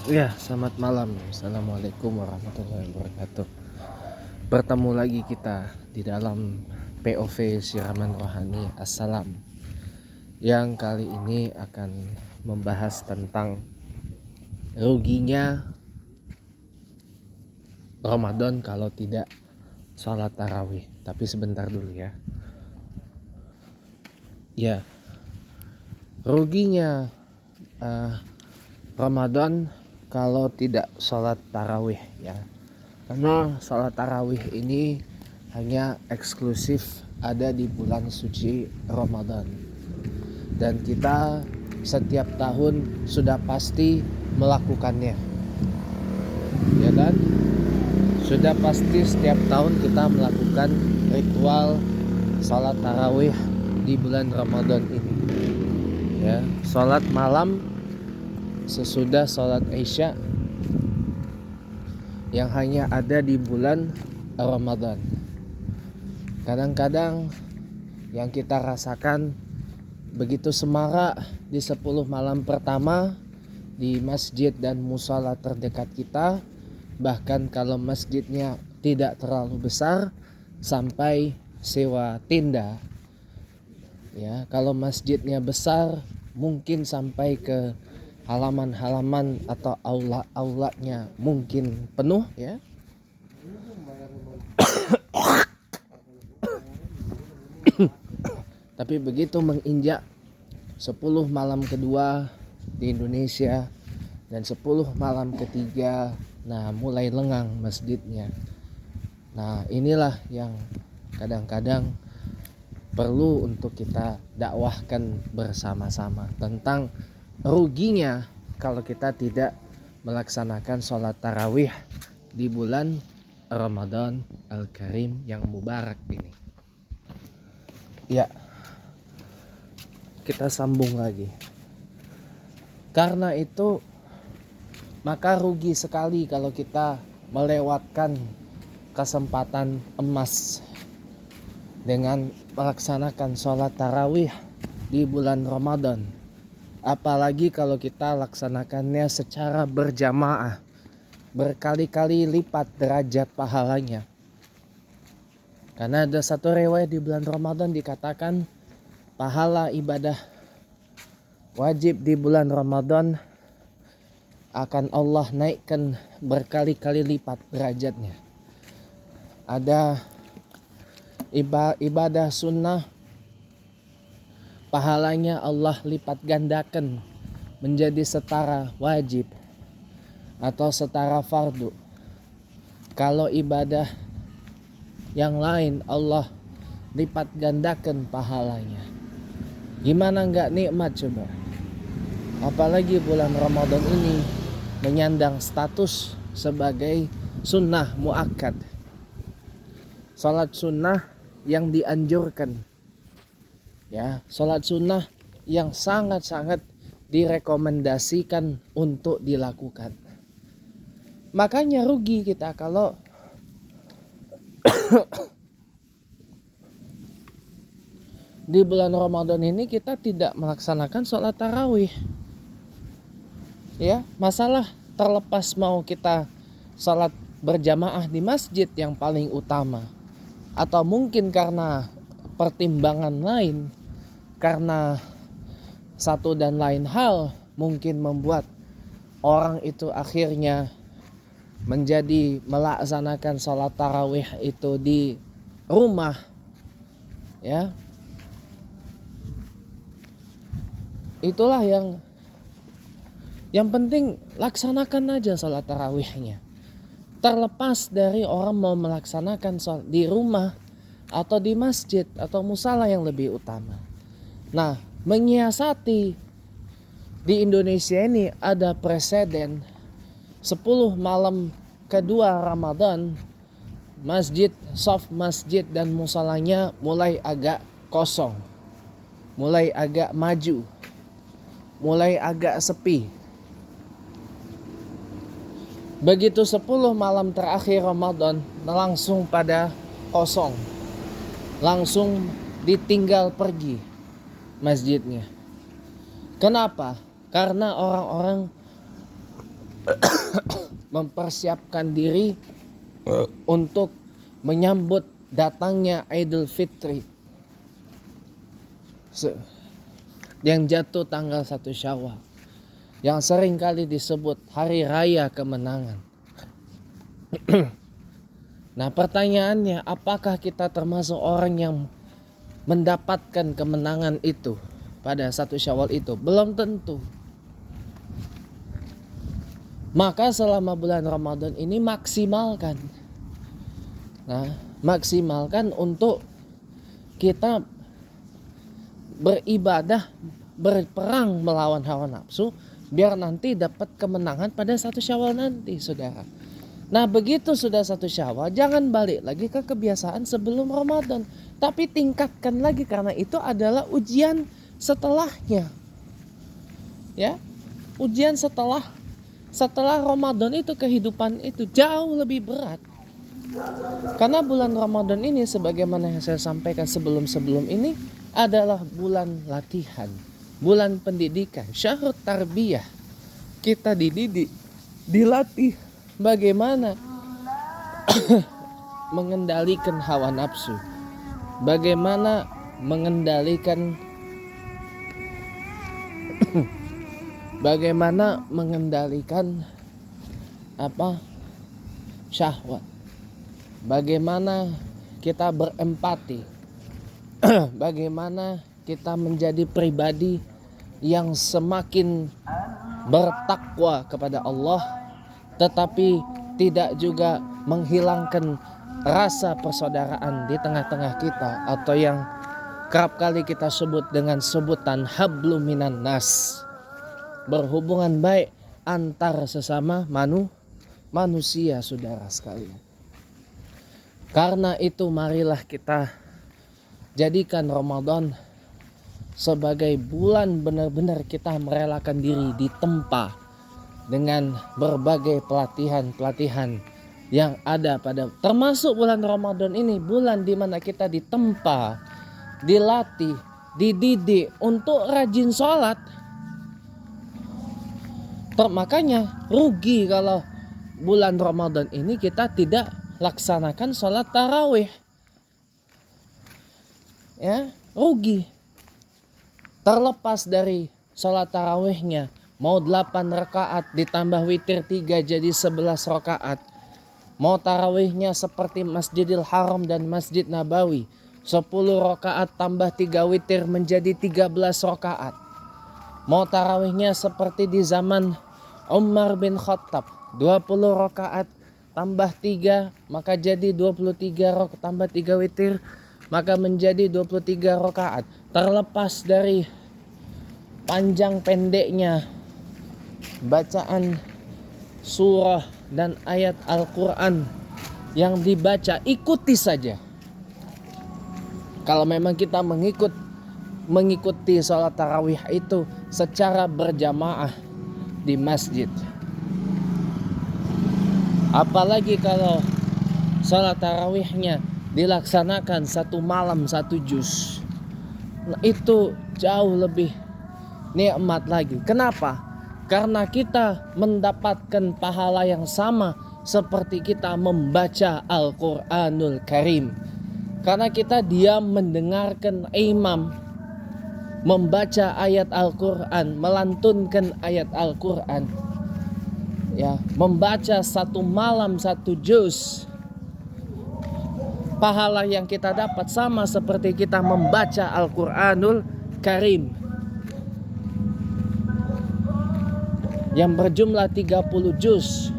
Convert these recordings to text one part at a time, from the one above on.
Ya, selamat malam. Assalamualaikum warahmatullahi wabarakatuh. Bertemu lagi kita di dalam POV Siraman Rohani Assalam, yang kali ini akan membahas tentang ruginya Ramadan kalau tidak sholat tarawih. Tapi sebentar dulu ya. Ya, ruginya Ramadan kalau tidak sholat tarawih ya. Karena sholat tarawih ini hanya eksklusif ada di bulan suci Ramadan. Dan kita setiap tahun sudah pasti melakukannya. Ya kan? Sudah pasti setiap tahun kita melakukan ritual sholat tarawih di bulan Ramadan ini. Ya, sholat malam sesudah sholat Isya yang hanya ada di bulan Ramadan. Kadang-kadang yang kita rasakan begitu semarak di 10 malam pertama di masjid dan musala terdekat kita. Bahkan kalau masjidnya tidak terlalu besar, sampai sewa tenda. Ya, kalau masjidnya besar mungkin sampai ke halaman-halaman atau aula-aulanya mungkin penuh ya. Tapi begitu menginjak 10 malam kedua di Indonesia dan 10 malam ketiga, nah mulai lengang masjidnya. Nah, inilah yang kadang-kadang perlu untuk kita dakwahkan bersama-sama tentang ruginya kalau kita tidak melaksanakan sholat tarawih di bulan Ramadan Al-Karim yang mubarak ini. Ya, kita sambung lagi. Karena itu maka rugi sekali kalau kita melewatkan kesempatan emas dengan melaksanakan sholat tarawih di bulan Ramadan. Apalagi kalau kita laksanakannya secara berjamaah, berkali-kali lipat derajat pahalanya. Karena ada satu riwayat di bulan Ramadan dikatakan pahala ibadah wajib di bulan Ramadan akan Allah naikkan berkali-kali lipat derajatnya. Ada ibadah sunnah, pahalanya Allah lipat gandakan menjadi setara wajib atau setara fardu. Kalau ibadah yang lain Allah lipat gandakan pahalanya. Gimana enggak nikmat coba? Apalagi bulan Ramadan ini menyandang status sebagai sunnah muakkad. Salat sunnah yang dianjurkan. Ya, salat sunnah yang sangat-sangat direkomendasikan untuk dilakukan. Makanya rugi kita kalau di bulan Ramadan ini kita tidak melaksanakan sholat tarawih. Ya, masalah terlepas mau kita sholat berjamaah di masjid yang paling utama, atau mungkin karena pertimbangan lain, karena satu dan lain hal mungkin membuat orang itu akhirnya menjadi melaksanakan sholat tarawih itu di rumah. Ya, itulah yang penting laksanakan aja sholat tarawihnya. Terlepas dari orang mau melaksanakan sholat di rumah atau di masjid atau musala yang lebih utama. Nah, menyiasati di Indonesia ini ada preseden 10 malam kedua Ramadan, masjid, shaf masjid dan musalanya mulai agak kosong, mulai agak maju, mulai agak sepi. Begitu 10 malam terakhir Ramadan langsung pada kosong, langsung ditinggal pergi masjidnya. Kenapa? Karena orang-orang mempersiapkan diri untuk menyambut datangnya Idul Fitri yang jatuh tanggal 1 Syawal, yang sering kali disebut hari raya kemenangan. Nah, pertanyaannya, apakah kita termasuk orang yang mendapatkan kemenangan itu pada 1 Syawal itu? Belum tentu. Maka selama bulan Ramadan ini maksimalkan. Nah, maksimalkan untuk kita beribadah, berperang melawan hawa nafsu, biar nanti dapat kemenangan pada 1 Syawal nanti, saudara. Nah, begitu sudah 1 Syawal, jangan balik lagi ke kebiasaan sebelum Ramadan, tapi tingkatkan lagi, karena itu adalah ujian setelahnya. Ya, ujian setelah Ramadan itu, kehidupan itu jauh lebih berat. Karena bulan Ramadan ini, sebagaimana yang saya sampaikan sebelum ini, adalah bulan latihan, bulan pendidikan, syahrut tarbiyah. Kita dididik, dilatih bagaimana mengendalikan hawa nafsu, bagaimana mengendalikan syahwat, bagaimana kita berempati, bagaimana kita menjadi pribadi yang semakin bertakwa kepada Allah, tetapi tidak juga menghilangkan rasa persaudaraan di tengah-tengah kita, atau yang kerap kali kita sebut dengan sebutan hablum minan nas, berhubungan baik antar sesama manusia, saudara sekalian. Karena itu, marilah kita jadikan Ramadan sebagai bulan benar-benar kita merelakan diri ditempa dengan berbagai pelatihan yang ada pada, termasuk bulan Ramadan ini, bulan dimana kita ditempa, dilatih, dididik untuk rajin sholat. Makanya rugi kalau bulan Ramadan ini kita tidak laksanakan sholat tarawih. Ya, rugi. Terlepas dari sholat tarawihnya, mau 8 rakaat ditambah witir 3 jadi 11 rakaat. Mau tarawihnya seperti Masjidil Haram dan Masjid Nabawi, 10 rakaat tambah 3 witir menjadi 13 rakaat. Mau tarawihnya seperti di zaman Umar bin Khattab, 20 rakaat tambah 3 maka jadi 23 rakaat, tambah 3 witir maka menjadi 23 rakaat. Terlepas dari panjang pendeknya bacaan surah dan ayat Al-Quran yang dibaca, ikuti saja. Kalau memang kita mengikuti sholat tarawih itu secara berjamaah di masjid. Apalagi kalau sholat tarawihnya dilaksanakan 1 malam 1 juz, nah, itu jauh lebih nikmat lagi. Kenapa? Karena kita mendapatkan pahala yang sama seperti kita membaca Al-Quranul Karim. Karena kita diam mendengarkan imam membaca ayat Al-Quran, melantunkan ayat Al-Quran, ya, membaca 1 malam 1 juz. Pahala yang kita dapat sama seperti kita membaca Al-Quranul Karim yang berjumlah 30 juz,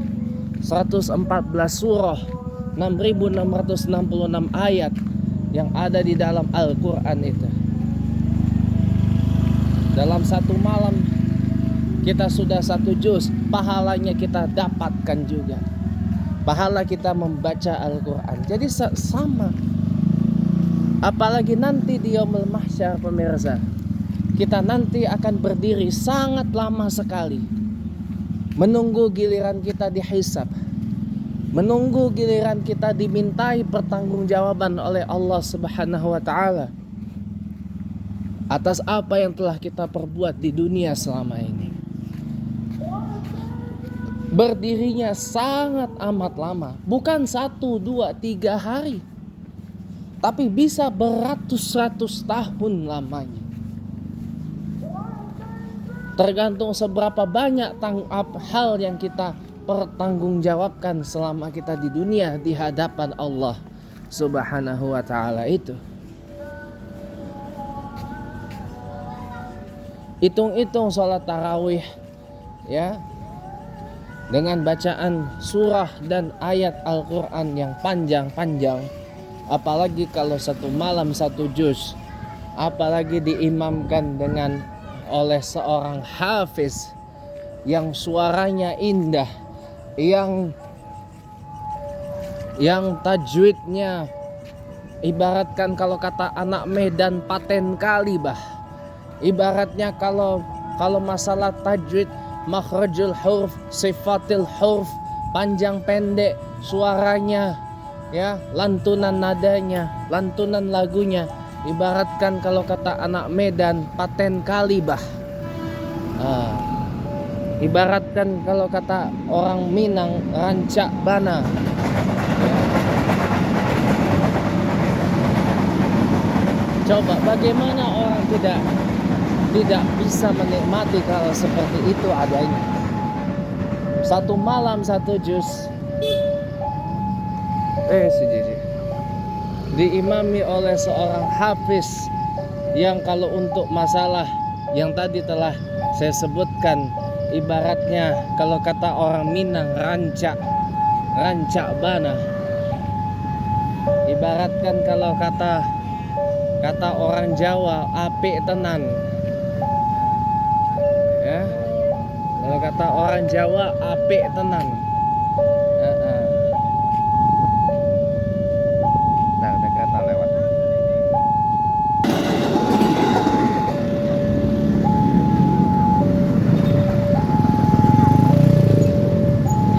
114 surah, 6.666 ayat yang ada di dalam Al-Quran itu. Dalam 1 malam kita sudah 1 juz, pahalanya kita dapatkan juga. Pahala kita membaca Al-Quran. Jadi sama. Apalagi nanti di Yaumul Mahsyar, pemirsa, kita nanti akan berdiri sangat lama sekali, menunggu giliran kita dihisab, menunggu giliran kita dimintai pertanggungjawaban oleh Allah Subhanahu wa Ta'ala atas apa yang telah kita perbuat di dunia selama ini. berdirinya sangat amat lama, bukan 1, 2, 3 hari, tapi bisa beratus-ratus tahun lamanya. Tergantung seberapa banyak hal yang kita pertanggungjawabkan selama kita di dunia di hadapan Allah Subhanahu wa ta'ala itu. Hitung-hitung sholat tarawih ya, dengan bacaan surah dan ayat Al-Quran yang panjang-panjang, apalagi kalau satu malam satu juz, apalagi diimamkan oleh seorang hafiz yang suaranya indah, yang tajwidnya ibaratkan kalau kata anak Medan paten kali bah. Ibaratnya kalau masalah tajwid, makhrajul huruf, sifatil huruf, panjang pendek suaranya ya, lantunan nadanya, lantunan lagunya, ibaratkan kalau kata anak Medan paten kali bah. Ibaratkan kalau kata orang Minang rancak bana. Coba bagaimana orang tidak bisa menikmati kalau seperti itu adanya. Satu malam satu juz diimami oleh seorang hafiz yang kalau untuk masalah yang tadi telah saya sebutkan, ibaratnya kalau kata orang Minang rancak bana. Ibaratkan kalau kata orang Jawa apik tenan ya, kalau kata orang Jawa apik tenan. Nah, ada kereta lewat.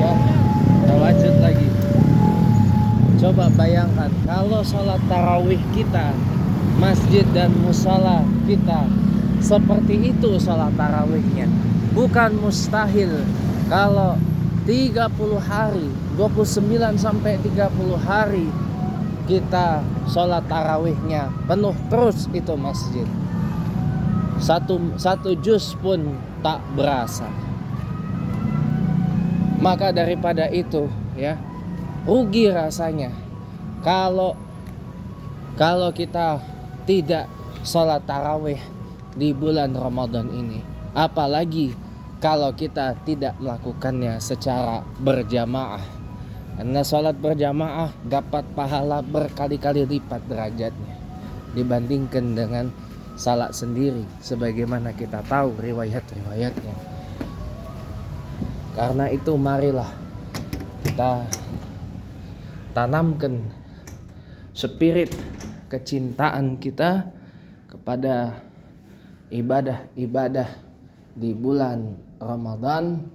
Ya, kita lanjut lagi. Coba bayangkan kalau sholat tarawih kita, masjid dan musala kita seperti itu sholat tarawihnya. Bukan mustahil kalau 30 hari, 29 sampai 30 hari kita sholat tarawihnya penuh terus itu masjid. Satu juz pun tak berasa. Maka daripada itu ya, rugi rasanya kalau kita tidak sholat tarawih di bulan Ramadan ini. Apalagi kalau kita tidak melakukannya secara berjamaah. Karena sholat berjamaah dapat pahala berkali-kali lipat derajatnya dibandingkan dengan salat sendiri, sebagaimana kita tahu riwayat-riwayatnya. Karena itu marilah kita tanamkan spirit kecintaan kita kepada ibadah-ibadah di bulan Ramadan,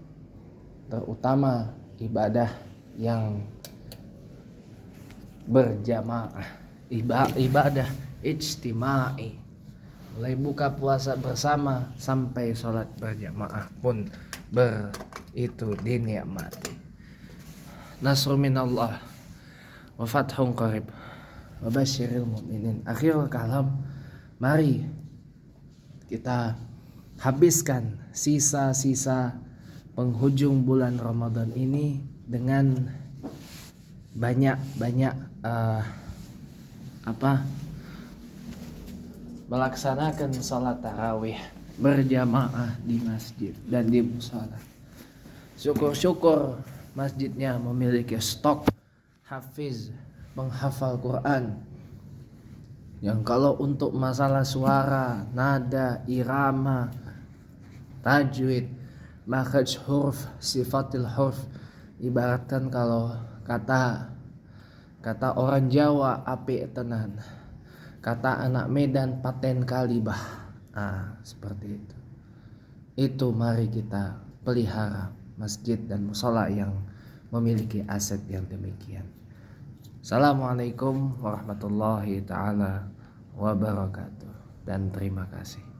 terutama ibadah yang berjamaah, ibadah ijtimai, mulai buka puasa bersama sampai sholat berjamaah pun itu dinikmati. Nasrun minallah wa fathun qarib wa basyiril mu'minin. Akhirul kalam, mari kita habiskan sisa-sisa penghujung bulan Ramadan ini dengan banyak-banyak melaksanakan salat tarawih berjamaah di masjid dan di musala. Syukur-syukur masjidnya memiliki stok hafiz penghafal Quran yang kalau untuk masalah suara, nada, irama, tajwid, makhraj huruf, sifatil huruf, ibaratkan kalau kata orang Jawa apik tenan, kata anak Medan paten kali bah. Seperti itu. Itu mari kita pelihara masjid dan musala yang memiliki aset yang demikian. Assalamualaikum warahmatullahi taala wabarakatuh dan terima kasih.